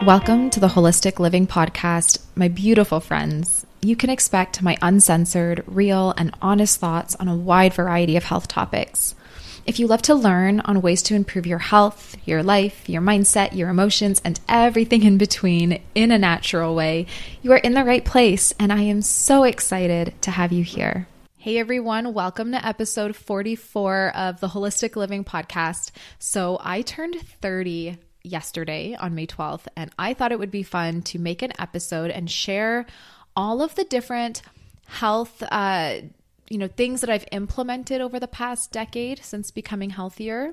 Welcome to the Holistic Living Podcast, my beautiful friends. You can expect my uncensored, real, and honest thoughts on a wide variety of health topics. If you love to learn on ways to improve your health, your life, your mindset, your emotions, and everything in between in a natural way, you are in the right place, and I am so excited to have you here. Hey everyone, welcome to episode 44 of the Holistic Living Podcast. So I turned 30 yesterday on May 12th, and I thought it would be fun to make an episode and share all of the different health things that I've implemented over the past decade since becoming healthier.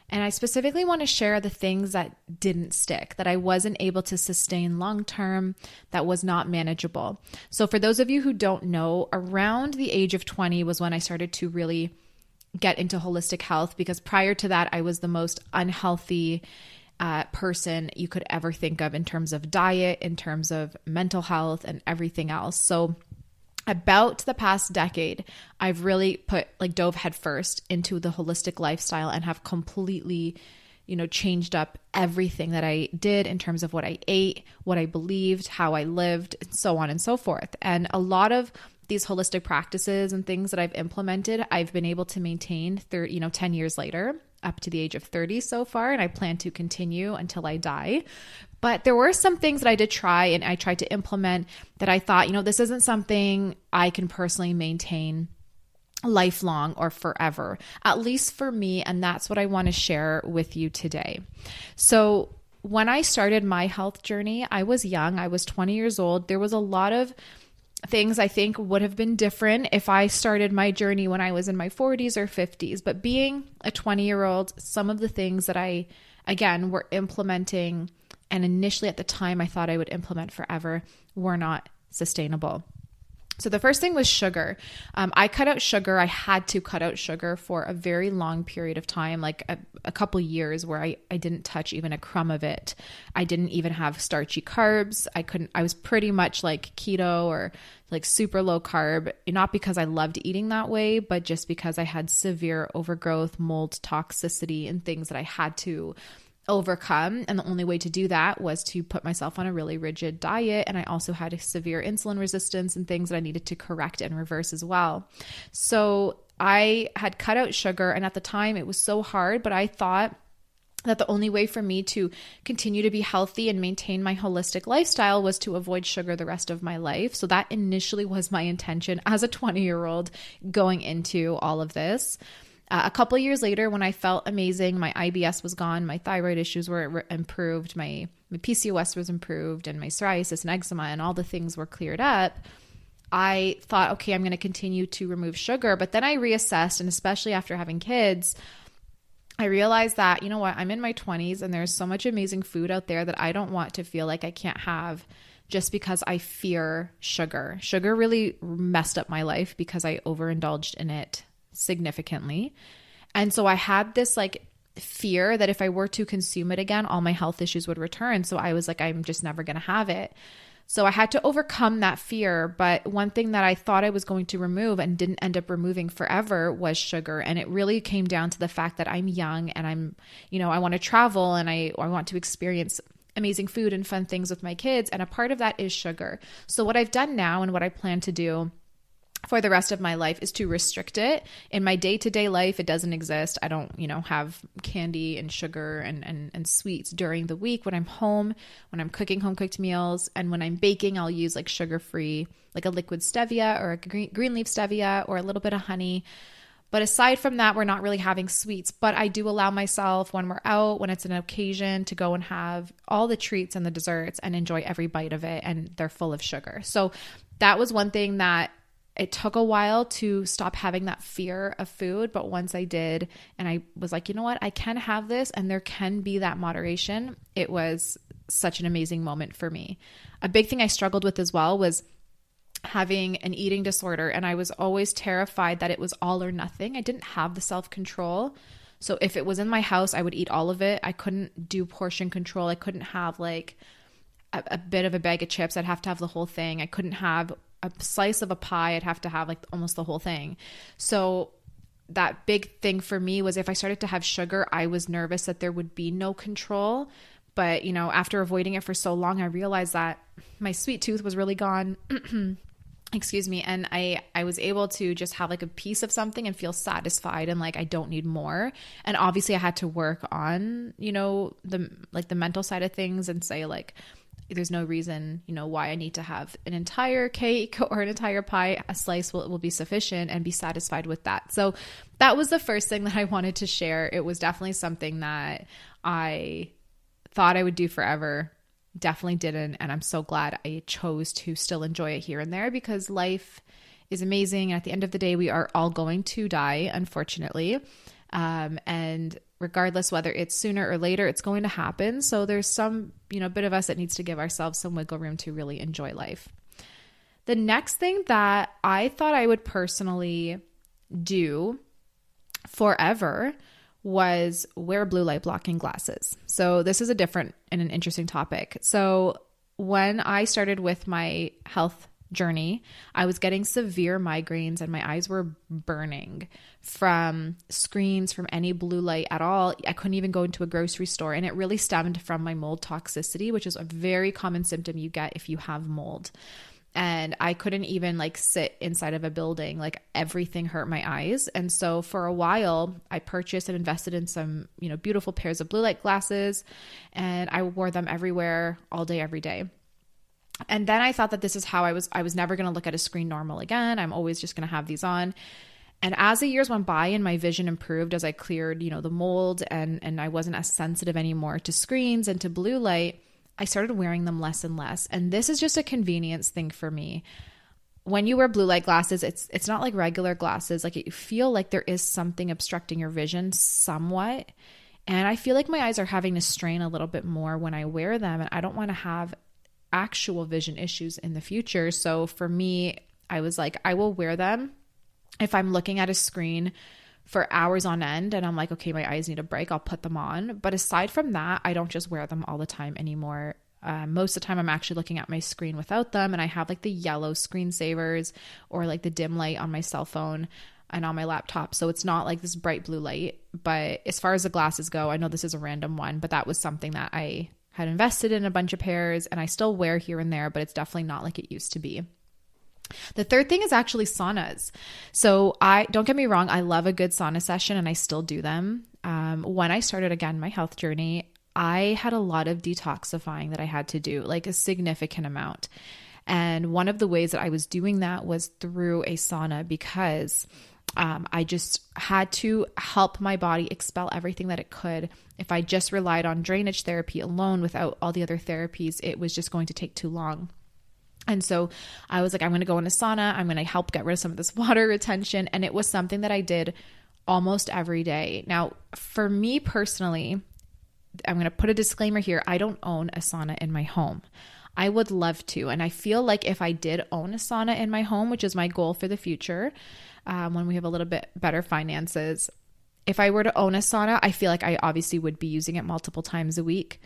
And I specifically want to share the things that didn't stick, that I wasn't able to sustain long-term, that was not manageable. So for those of you who don't know, around the age of 20 was when I started to really get into holistic health, because prior to that, I was the most unhealthy person you could ever think of in terms of diet, in terms of mental health, and everything else. So about the past decade, I've really dove headfirst into the holistic lifestyle and have completely, changed up everything that I did in terms of what I ate, what I believed, how I lived, and so on and so forth. And a lot of these holistic practices and things that I've implemented, I've been able to maintain 10 years later, up to the age of 30 so far, and I plan to continue until I die. But there were some things that I did try and I tried to implement that I thought, this isn't something I can personally maintain lifelong or forever, at least for me. And that's what I want to share with you today. So when I started my health journey, I was young. I was 20 years old. There was a lot of things I think would have been different if I started my journey when I was in my 40s or 50s. But being a 20-year-old, some of the things that I, again, were implementing, and initially at the time I thought I would implement forever, were not sustainable. So the first thing was sugar. I cut out sugar. I had to cut out sugar for a very long period of time, like a couple years where I didn't touch even a crumb of it. I didn't even have starchy carbs. I was pretty much like keto or like super low carb, not because I loved eating that way, but just because I had severe overgrowth, mold toxicity, and things that I had to overcome. And the only way to do that was to put myself on a really rigid diet. And I also had a severe insulin resistance and things that I needed to correct and reverse as well. So I had cut out sugar, and at the time it was so hard, but I thought that the only way for me to continue to be healthy and maintain my holistic lifestyle was to avoid sugar the rest of my life. So that initially was my intention as a 20-year-old going into all of this. A couple of years later, when I felt amazing, my IBS was gone, my thyroid issues were improved, my PCOS was improved, and my psoriasis and eczema and all the things were cleared up, I thought, okay, I'm going to continue to remove sugar. But then I reassessed, and especially after having kids, I realized that, you know what, I'm in my 20s and there's so much amazing food out there that I don't want to feel like I can't have just because I fear sugar. Sugar really messed up my life because I overindulged in it significantly. And so I had this fear that if I were to consume it again, all my health issues would return. So I was like, I'm just never going to have it. So I had to overcome that fear. But one thing that I thought I was going to remove and didn't end up removing forever was sugar. And it really came down to the fact that I'm young and I want to travel and I want to experience amazing food and fun things with my kids. And a part of that is sugar. So what I've done now and what I plan to do for the rest of my life is to restrict it. In my day-to-day life, it doesn't exist. I don't, have candy and sugar and sweets during the week when I'm home, when I'm cooking home-cooked meals, and when I'm baking, I'll use sugar-free, a liquid stevia or a green leaf stevia or a little bit of honey. But aside from that, we're not really having sweets. But I do allow myself when we're out, when it's an occasion, to go and have all the treats and the desserts and enjoy every bite of it, and they're full of sugar. So that was one thing that it took a while to stop having that fear of food, but once I did, and I was like, you know what, I can have this and there can be that moderation, it was such an amazing moment for me. A big thing I struggled with as well was having an eating disorder, and I was always terrified that it was all or nothing. I didn't have the self-control. So if it was in my house, I would eat all of it. I couldn't do portion control. I couldn't have a bit of a bag of chips. I'd have to have the whole thing. I couldn't have a slice of a pie. I'd have to have almost the whole thing. So that big thing for me was if I started to have sugar, I was nervous that there would be no control. But, after avoiding it for so long, I realized that my sweet tooth was really gone. Excuse me. And I was able to just have like a piece of something and feel satisfied and like I don't need more. And obviously I had to work on, the mental side of things and say like, there's no reason, why I need to have an entire cake or an entire pie. A slice will be sufficient, and be satisfied with that. So that was the first thing that I wanted to share. It was definitely something that I thought I would do forever. Definitely didn't. And I'm so glad I chose to still enjoy it here and there, because life is amazing. And at the end of the day, we are all going to die, unfortunately. And regardless whether it's sooner or later, it's going to happen. So there's some, bit of us that needs to give ourselves some wiggle room to really enjoy life. The next thing that I thought I would personally do forever was wear blue light blocking glasses. So this is a different and an interesting topic. So when I started with my health journey, I was getting severe migraines and my eyes were burning from screens, from any blue light at all. I couldn't even go into a grocery store, and it really stemmed from my mold toxicity, which is a very common symptom you get if you have mold. And I couldn't even like sit inside of a building. Like everything hurt my eyes. And so for a while I purchased and invested in some, beautiful pairs of blue light glasses, and I wore them everywhere, all day, every day. And then I thought that this is how I was never going to look at a screen normal again. I'm always just going to have these on. And as the years went by and my vision improved as I cleared, the mold and I wasn't as sensitive anymore to screens and to blue light, I started wearing them less and less. And this is just a convenience thing for me. When you wear blue light glasses, it's not like regular glasses. Like you feel like there is something obstructing your vision somewhat. And I feel like my eyes are having to strain a little bit more when I wear them. And I don't want to have actual vision issues in the future. So for me, I was like, I will wear them if I'm looking at a screen for hours on end and I'm like, okay, my eyes need a break, I'll put them on. But aside from that, I don't just wear them all the time anymore. Most of the time I'm actually looking at my screen without them, and I have like the yellow screensavers or like the dim light on my cell phone and on my laptop. So it's not like this bright blue light. But as far as the glasses go, I know this is a random one, but that was something that I had invested in a bunch of pairs and I still wear here and there, but it's definitely not like it used to be. The third thing is actually saunas. So don't get me wrong, I love a good sauna session and I still do them. When I started again my health journey, I had a lot of detoxifying that I had to do, like a significant amount. And one of the ways that I was doing that was through a sauna, because I just had to help my body expel everything that it could. If I just relied on drainage therapy alone without all the other therapies, it was just going to take too long. And so I was like, I'm going to go in a sauna. I'm going to help get rid of some of this water retention. And it was something that I did almost every day. Now, for me personally, I'm going to put a disclaimer here. I don't own a sauna in my home. I would love to. And I feel like if I did own a sauna in my home, which is my goal for the future, when we have a little bit better finances, if I were to own a sauna, I feel like I obviously would be using it multiple times a week.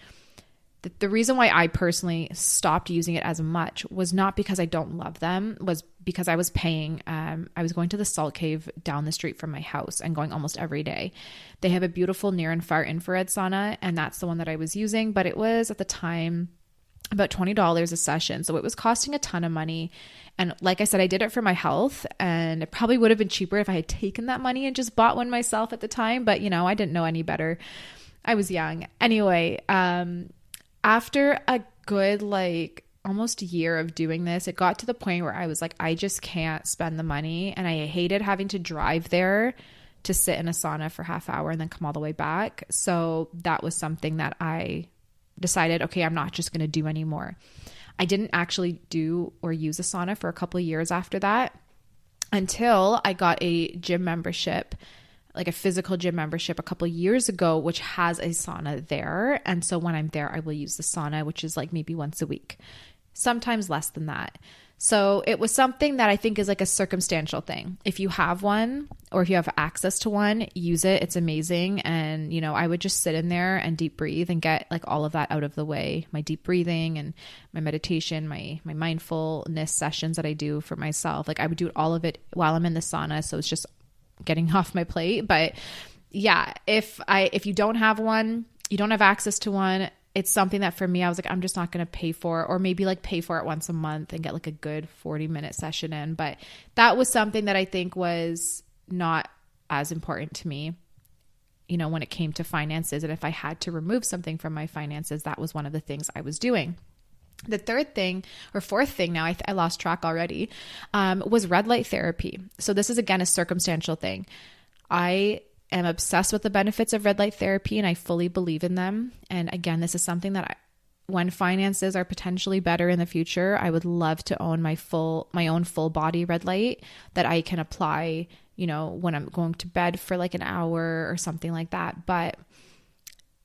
The reason why I personally stopped using it as much was not because I don't love them, was because I was paying, I was going to the Salt Cave down the street from my house and going almost every day. They have a beautiful near and far infrared sauna, and that's the one that I was using, but it was at the time about $20 a session. So it was costing a ton of money. And like I said, I did it for my health, and it probably would have been cheaper if I had taken that money and just bought one myself at the time. But I didn't know any better. I was young. Anyway, after a good, almost a year of doing this, it got to the point where I was like, I just can't spend the money. And I hated having to drive there to sit in a sauna for half hour and then come all the way back. So that was something that I decided, okay, I'm not just going to do anymore. I didn't actually do or use a sauna for a couple of years after that, until I got a gym membership, like a physical gym membership a couple of years ago, which has a sauna there. And so when I'm there, I will use the sauna, which is like maybe once a week, sometimes less than that. So it was something that I think is like a circumstantial thing. If you have one, or if you have access to one, use it. It's amazing. And, I would just sit in there and deep breathe and get like all of that out of the way. My deep breathing and my meditation, my mindfulness sessions that I do for myself. Like I would do all of it while I'm in the sauna. So it's just getting off my plate. But yeah, if you don't have one, you don't have access to one, it's something that for me, I was like, I'm just not going to pay for, or maybe like pay for it once a month and get like a good 40-minute session in. But that was something that I think was not as important to me, when it came to finances. And if I had to remove something from my finances, that was one of the things I was doing. The third thing, or fourth thing now, I lost track already, was red light therapy. So this is, again, a circumstantial thing. I am obsessed with the benefits of red light therapy, and I fully believe in them. And again, this is something that when finances are potentially better in the future, I would love to own my own full body red light that I can apply, when I'm going to bed for like an hour or something like that. But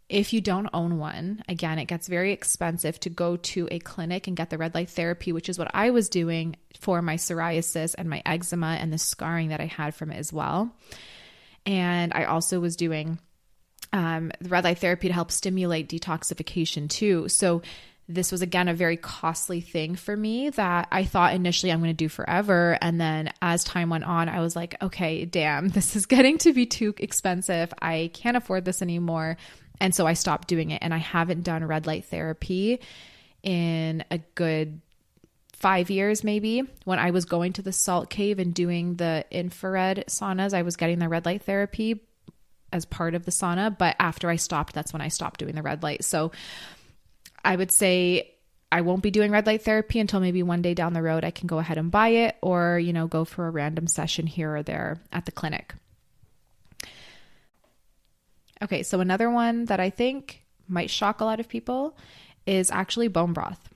if you don't own one, again, it gets very expensive to go to a clinic and get the red light therapy, which is what I was doing for my psoriasis and my eczema and the scarring that I had from it as well. And I also was doing the red light therapy to help stimulate detoxification too. So this was, again, a very costly thing for me that I thought initially I'm going to do forever. And then as time went on, I was like, okay, damn, this is getting to be too expensive. I can't afford this anymore. And so I stopped doing it. And I haven't done red light therapy in a good 5 years, maybe. When I was going to the salt cave and doing the infrared saunas, I was getting the red light therapy as part of the sauna. But after I stopped, that's when I stopped doing the red light. So I would say I won't be doing red light therapy until maybe one day down the road I can go ahead and buy it, or, go for a random session here or there at the clinic. Okay, so another one that I think might shock a lot of people is actually bone broth.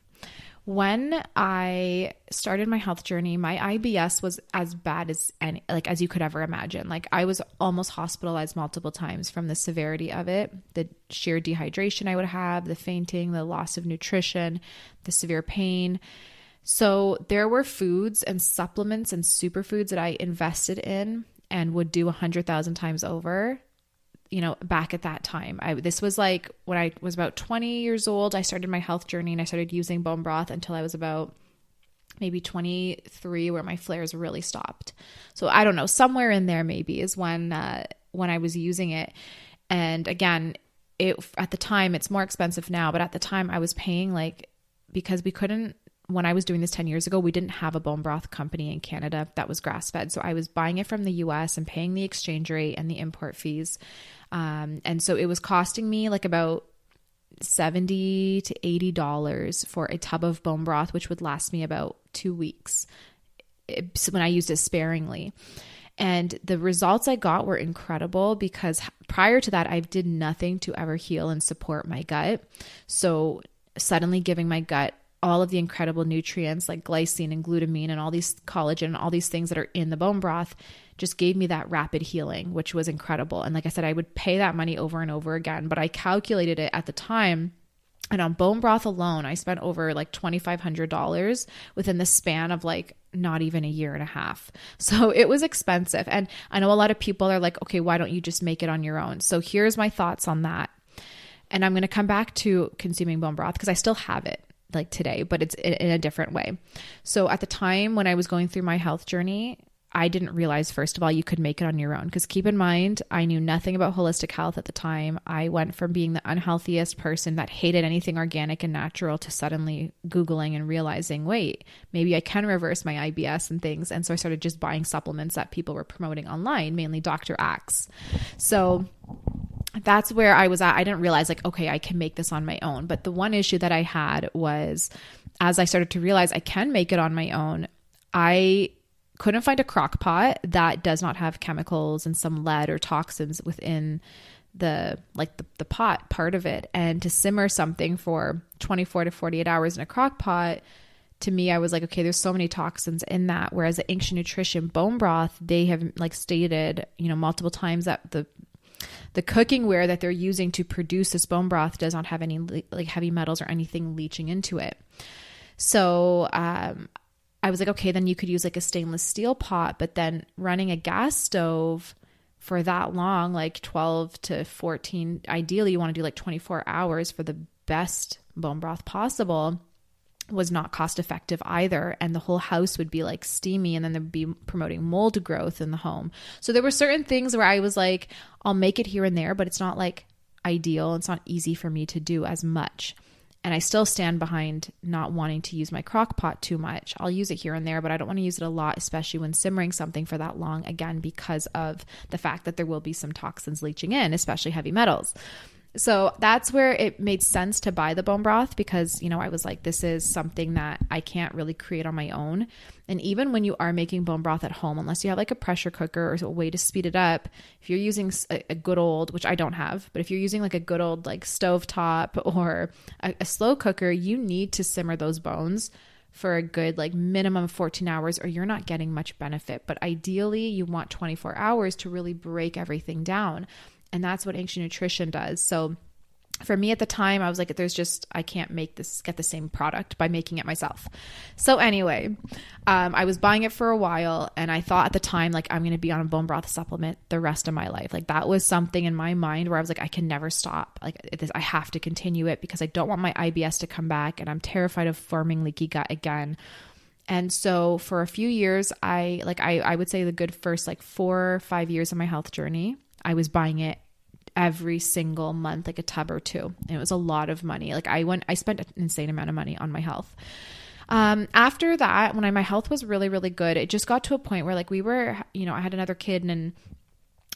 When I started my health journey, my IBS was as bad as as you could ever imagine. Like, I was almost hospitalized multiple times from the severity of it, the sheer dehydration I would have, the fainting, the loss of nutrition, the severe pain. So there were foods and supplements and superfoods that I invested in and would do 100,000 times over, back at that time. This was like when I was about 20 years old, I started my health journey and I started using bone broth until I was about maybe 23, where my flares really stopped. So I don't know, somewhere in there maybe is when I was using it. And again, at the time, it's more expensive now, but at the time I was paying because when I was doing this 10 years ago, we didn't have a bone broth company in Canada that was grass-fed. So I was buying it from the US and paying the exchange rate and the import fees. And so it was costing me like about $70 to $80 for a tub of bone broth, which would last me about 2 weeks when I used it sparingly. And the results I got were incredible because prior to that, I did nothing to ever heal and support my gut. So suddenly giving my gut all of the incredible nutrients like glycine and glutamine and all these collagen and all these things that are in the bone broth just gave me that rapid healing, which was incredible. And like I said, I would pay that money over and over again, but I calculated it at the time. And on bone broth alone, I spent over like $2,500 within the span of not even a year and a half. So it was expensive. And I know a lot of people are like, okay, why don't you just make it on your own? So here's my thoughts on that. And I'm going to come back to consuming bone broth because I still have it today, but it's in a different way. So at the time when I was going through my health journey, I didn't realize, first of all, you could make it on your own. Because keep in mind, I knew nothing about holistic health at the time. I went from being the unhealthiest person that hated anything organic and natural to suddenly Googling and realizing, wait, maybe I can reverse my IBS and things. And so I started just buying supplements that people were promoting online, mainly Dr. Axe. So that's where I was at. I didn't realize okay, I can make this on my own. But the one issue that I had was, as I started to realize I can make it on my own, I couldn't find a crock pot that does not have chemicals and some lead or toxins within the pot part of it. And to simmer something for 24 to 48 hours in a crock pot, to me, I was like, okay, there's so many toxins in that. Whereas the Ancient Nutrition bone broth, they have stated, multiple times that the cooking ware that they're using to produce this bone broth does not have any heavy metals or anything leaching into it. So, I was like, okay, then you could use a stainless steel pot, but then running a gas stove for that long, 12 to 14, ideally you want to do 24 hours for the best bone broth possible, was not cost effective either. And the whole house would be steamy, and then they'd be promoting mold growth in the home. So there were certain things where I was like, I'll make it here and there, but it's not I ideal. It's not easy for me to do as much. And I still stand behind not wanting to use my crock pot too much. I'll use it here and there, but I don't want to use it a lot, especially when simmering something for that long, again, because of the fact that there will be some toxins leaching in, especially heavy metals. So that's where it made sense to buy the bone broth because, I was like, this is something that I can't really create on my own. And even when you are making bone broth at home, unless you have like a pressure cooker or a way to speed it up, if you're using a good old, which I don't have, but if you're using like a good old like stovetop or a slow cooker, you need to simmer those bones for a good like minimum of 14 hours or you're not getting much benefit. But ideally you want 24 hours to really break everything down. And that's what Ancient Nutrition does. So for me at the time, I was like, I can't get the same product by making it myself. So anyway, I was buying it for a while and I thought at the time, like, I'm going to be on a bone broth supplement the rest of my life. Like that was something in my mind where I was like, I can never stop. Like I have to continue it because I don't want my IBS to come back and I'm terrified of forming leaky gut again. And so for a few years, I would say the good first like 4 or 5 years of my health journey, I was buying it every single month, like a tub or two. And it was a lot of money. Like I spent an insane amount of money on my health. After that, when my health was really, really good, it just got to a point where like I had another kid and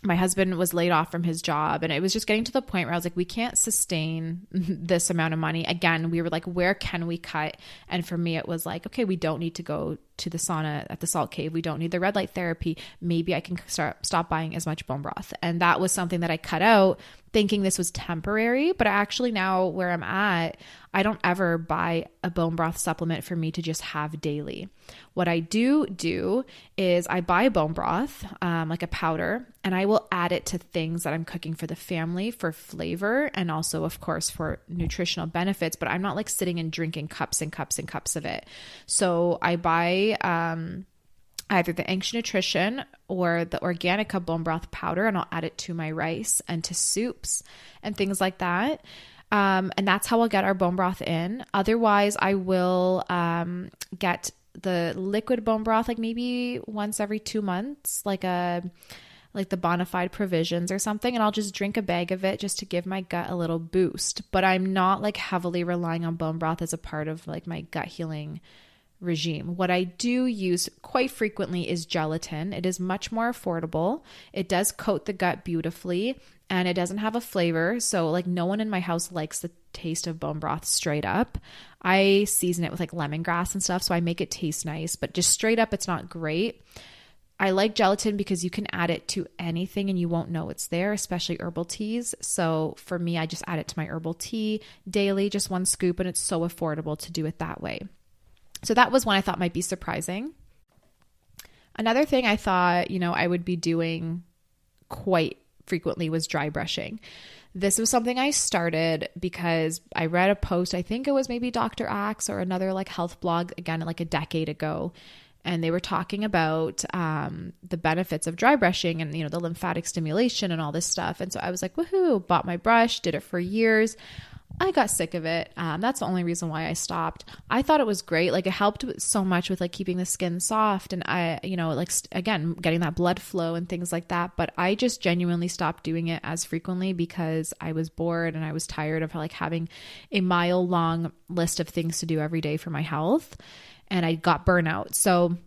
my husband was laid off from his job and it was just getting to the point where I was like, we can't sustain this amount of money. Again, we were like, where can we cut? And for me, it was like, okay, we don't need to go to the sauna at the salt cave. We don't need the red light therapy. Maybe I can stop buying as much bone broth. And that was something that I cut out thinking this was temporary, but actually now where I'm at, I don't ever buy a bone broth supplement for me to just have daily. What I do is I buy bone broth, like a powder, and I will add it to things that I'm cooking for the family for flavor and also, of course, for nutritional benefits, but I'm not like sitting and drinking cups and cups and cups of it. So I buy either the Ancient Nutrition or the Organica bone broth powder, and I'll add it to my rice and to soups and things like that. And that's how I'll get our bone broth in. Otherwise, I will get the liquid bone broth like maybe once every 2 months, like the Bonafide Provisions or something, and I'll just drink a bag of it just to give my gut a little boost. But I'm not like heavily relying on bone broth as a part of like my gut healing regime. What I do use quite frequently is gelatin. It is much more affordable. It does coat the gut beautifully and it doesn't have a flavor. So like no one in my house likes the taste of bone broth straight up. I season it with like lemongrass and stuff, so I make it taste nice, but just straight up, it's not great. I like gelatin because you can add it to anything and you won't know it's there, especially herbal teas. So for me, I just add it to my herbal tea daily, just 1 scoop, and it's so affordable to do it that way. So that was one I thought might be surprising. Another thing I thought, I would be doing quite frequently was dry brushing. This was something I started because I read a post, I think it was maybe Dr. Axe or another like health blog, again, like a decade ago. And they were talking about the benefits of dry brushing and, the lymphatic stimulation and all this stuff. And so I was like, woohoo, bought my brush, did it for years. I got sick of it. That's the only reason why I stopped. I thought it was great. Like it helped so much with like keeping the skin soft and again, getting that blood flow and things like that. But I just genuinely stopped doing it as frequently because I was bored and I was tired of like having a mile long list of things to do every day for my health. And I got burnout. So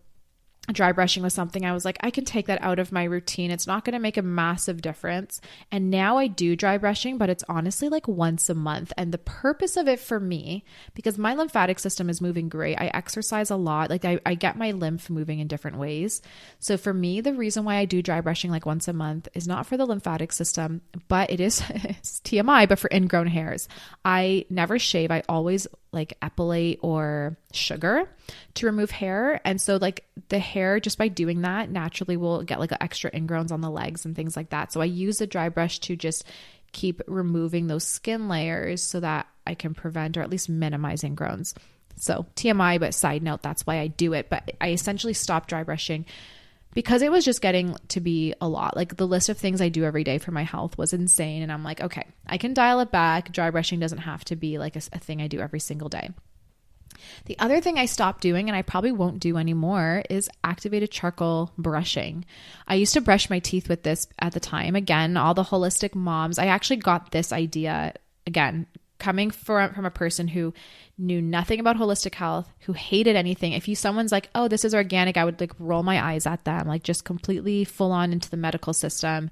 dry brushing was something I was like, I can take that out of my routine. It's not going to make a massive difference. And now I do dry brushing, but it's honestly like once a month. And the purpose of it for me, because my lymphatic system is moving great. I exercise a lot. Like I get my lymph moving in different ways. So for me, the reason why I do dry brushing like once a month is not for the lymphatic system, but it is it's TMI, but for ingrown hairs. I never shave. I always like epilate or sugar to remove hair. And so like the hair, just by doing that, naturally will get like extra ingrowns on the legs and things like that. So I use a dry brush to just keep removing those skin layers so that I can prevent or at least minimize ingrowns. So TMI, but side note, that's why I do it. But I essentially stopped dry brushing because it was just getting to be a lot. Like the list of things I do every day for my health was insane. And I'm like, okay, I can dial it back. Dry brushing doesn't have to be like a thing I do every single day. The other thing I stopped doing, and I probably won't do anymore, is activated charcoal brushing. I used to brush my teeth with this at the time. Again, all the holistic moms, I actually got this idea, again, coming from a person who knew nothing about holistic health, who hated anything. If someone's like, oh, this is organic, I would like roll my eyes at them, like just completely full on into the medical system,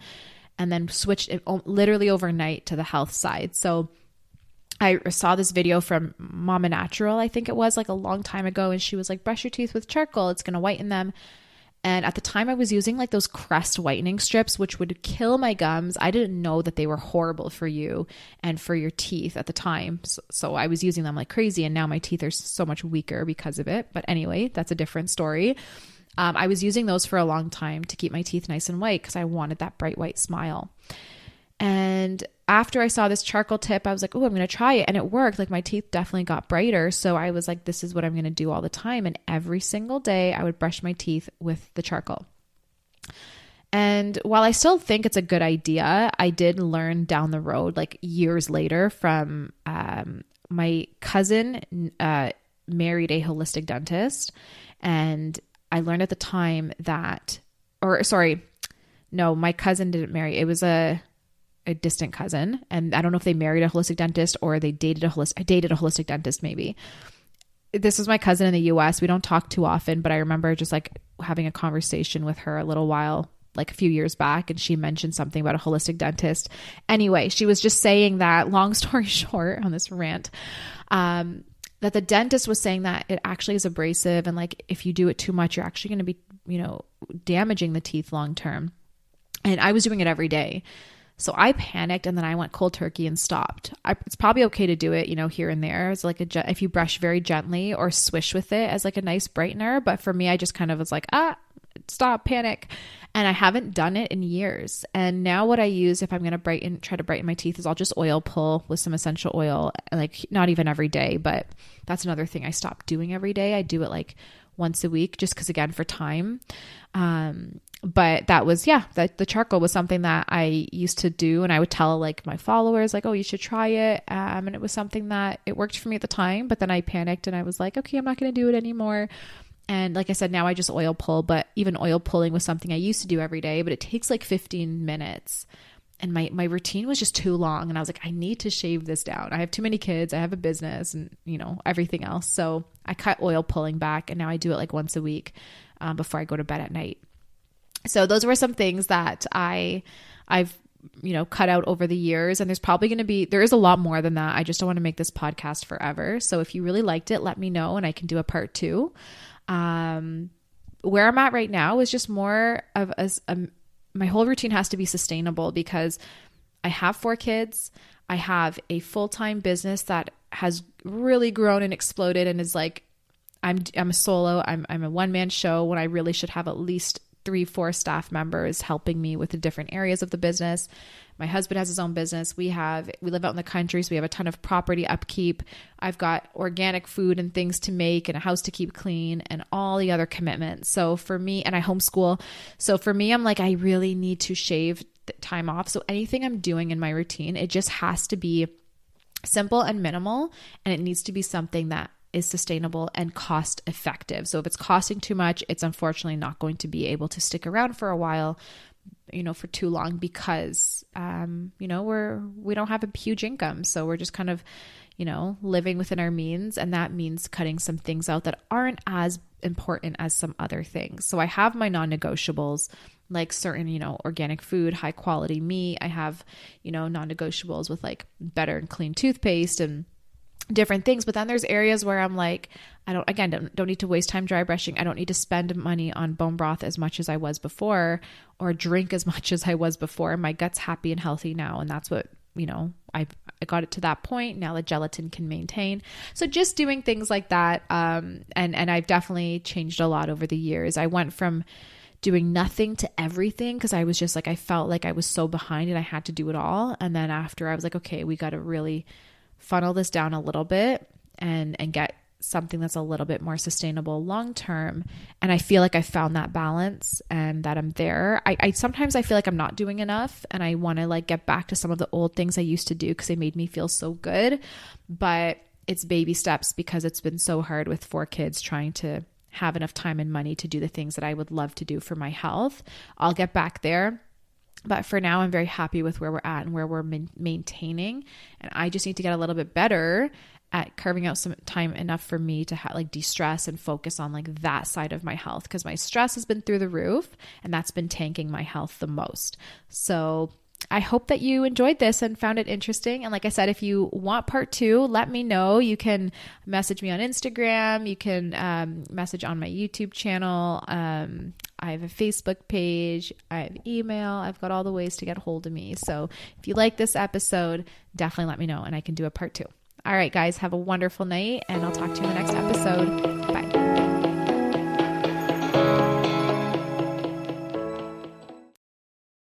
and then switched it literally overnight to the health side. So I saw this video from Mama Natural, I think it was, like a long time ago. And she was like, brush your teeth with charcoal. It's going to whiten them. And at the time I was using like those Crest whitening strips, which would kill my gums. I didn't know that they were horrible for you and for your teeth at the time. So I was using them like crazy. And now my teeth are so much weaker because of it. But anyway, that's a different story. I was using those for a long time to keep my teeth nice and white because I wanted that bright white smile. And after I saw this charcoal tip, I was like, oh, I'm going to try it. And it worked. Like my teeth definitely got brighter. So I was like, this is what I'm going to do all the time. And every single day I would brush my teeth with the charcoal. And while I still think it's a good idea, I did learn down the road, like years later, from my cousin married a holistic dentist. And I learned at the time that, my cousin didn't marry. It was a distant cousin. And I don't know if they married a holistic dentist or they dated a holistic dentist maybe. This was my cousin in the US. We don't talk too often, but I remember just like having a conversation with her a little while, like a few years back. And she mentioned something about a holistic dentist. Anyway, she was just saying that, long story short on this rant, that the dentist was saying that it actually is abrasive. And like, if you do it too much, you're actually going to be, damaging the teeth long term. And I was doing it every day. So I panicked and then I went cold turkey and stopped. It's probably okay to do it, here and there. It's like if you brush very gently or swish with it as like a nice brightener. But for me, I just kind of was like, stop, panic. And I haven't done it in years. And now what I use if I'm going to try to brighten my teeth is I'll just oil pull with some essential oil, like not even every day, but that's another thing I stopped doing every day. I do it like once a week just because, again, for time. But that was, the charcoal was something that I used to do. And I would tell like my followers like, oh, you should try it. And it was something that it worked for me at the time, but then I panicked and I was like, okay, I'm not going to do it anymore. And like I said, now I just oil pull, but even oil pulling was something I used to do every day, but it takes like 15 minutes. And my routine was just too long. And I was like, I need to shave this down. I have too many kids. I have a business and, everything else. So I cut oil pulling back and now I do it like once a week before I go to bed at night. So those were some things that I've cut out over the years. And there is a lot more than that. I just don't want to make this podcast forever. So if you really liked it, let me know and I can do a part 2. Where I'm at right now is just more of my whole routine has to be sustainable because I have 4 kids. I have a full-time business that has really grown and exploded and is like, I'm a solo. I'm a one-man show when I really should have at least 3-4 staff members helping me with the different areas of the business. My husband has his own business. We live out in the country, so we have a ton of property upkeep. I've got organic food and things to make and a house to keep clean and all the other commitments. So for me, and I homeschool. So for me, I'm like, I really need to shave the time off. So anything I'm doing in my routine, it just has to be simple and minimal. And it needs to be something that is sustainable and cost effective. So if it's costing too much, it's unfortunately not going to be able to stick around for a while, for too long because, we don't have a huge income. So we're just kind of, living within our means. And that means cutting some things out that aren't as important as some other things. So I have my non-negotiables, like certain, organic food, high quality meat. I have, non-negotiables with like better and clean toothpaste and different things. But then there's areas where I'm like, I don't need to waste time dry brushing. I don't need to spend money on bone broth as much as I was before or drink as much as I was before. My gut's happy and healthy now. And that's what, I got it to that point. Now the gelatin can maintain. So just doing things like that. And I've definitely changed a lot over the years. I went from doing nothing to everything because I was just like, I felt like I was so behind and I had to do it all. And then after I was like, okay, we got to really funnel this down a little bit and get something that's a little bit more sustainable long term. And I feel like I found that balance and that I'm there. I sometimes I feel like I'm not doing enough and I want to like get back to some of the old things I used to do because they made me feel so good. But it's baby steps because it's been so hard with 4 kids trying to have enough time and money to do the things that I would love to do for my health. I'll get back there. But for now, I'm very happy with where we're at and where we're maintaining. And I just need to get a little bit better at carving out some time enough for me to like de-stress and focus on like that side of my health, because my stress has been through the roof and that's been tanking my health the most. So I hope that you enjoyed this and found it interesting. And like I said, if you want part 2, let me know. You can message me on Instagram. You can message on my YouTube channel. I have a Facebook page. I have email. I've got all the ways to get a hold of me. So if you like this episode, definitely let me know and I can do a part 2. All right, guys, have a wonderful night and I'll talk to you in the next episode. Bye.